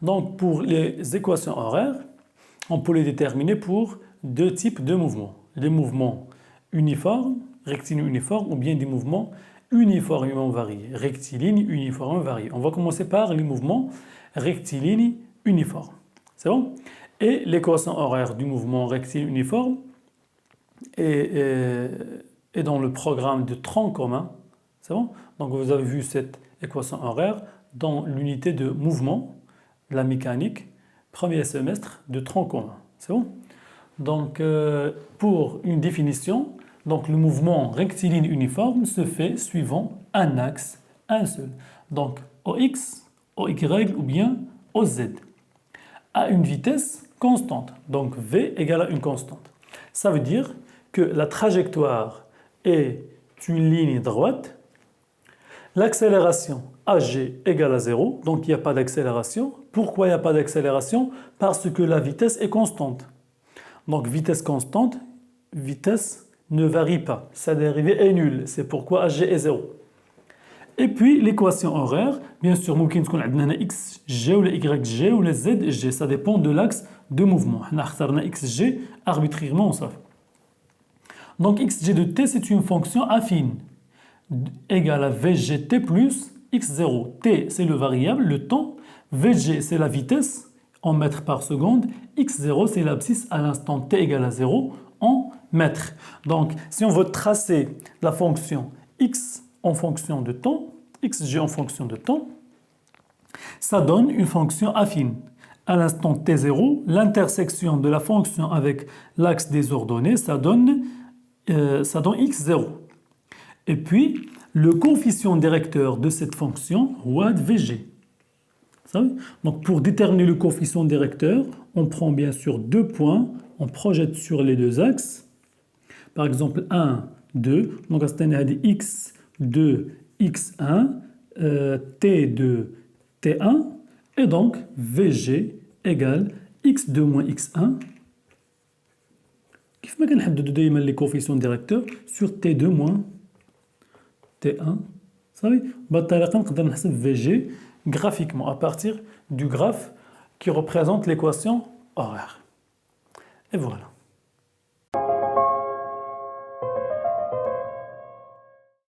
Donc, pour les équations horaires, on peut les déterminer pour deux types de mouvements. Les mouvements uniformes, rectilignes uniformes, ou bien des mouvements uniformément variés, rectilignes uniformément variés. On va commencer par les mouvements rectilignes uniformes. C'est bon? Et l'équation horaire du mouvement rectiligne uniforme est dans le programme de tronc commun. C'est bon? Donc, vous avez vu cette équation horaire dans l'unité de mouvement, la mécanique, premier semestre de tronc commun. C'est bon? Donc, pour une définition, donc le mouvement rectiligne uniforme se fait suivant un axe, un seul. Donc, OX, OY ou bien OZ, à une vitesse constante. Donc, V égale à une constante. Ça veut dire que la trajectoire est une ligne droite, l'accélération AG égale à 0, donc il n'y a pas d'accélération. Pourquoi il n'y a pas d'accélération? Parce que la vitesse est constante. Donc vitesse constante, vitesse ne varie pas. Sa dérivée est nulle, c'est pourquoi AG est 0. Et puis l'équation horaire, bien sûr, ممكن تكون عندنا XG ou YG ou ZG, ça dépend de l'axe de mouvement. On a اخترنا XG arbitrairement, ça. Donc XG de t, c'est une fonction affine égale à VGT plus X0. T, c'est le variable, le temps. VG, c'est la vitesse en mètres par seconde. X0, c'est l'abscisse à l'instant t égale à 0 en mètres. Donc, si on veut tracer la fonction x en fonction de temps, xg en fonction de temps, ça donne une fonction affine. À l'instant t0, l'intersection de la fonction avec l'axe des ordonnées, ça donne x0. Et puis, le coefficient directeur de cette fonction, VG. Donc, pour déterminer le coefficient directeur, on prend bien sûr deux points, on projette sur les deux axes. Par exemple, 1, 2. Donc, on a des x2, x1, t2, t1. Et donc, VG égale x2 moins x1. كيف ما كنحددوا دائما les coefficients directeurs sur t2 moins t1. صافي بهذه الطريقه نقدر نحسب VG graphiquement à partir du graphe qui représente l'équation horaire. Et voilà.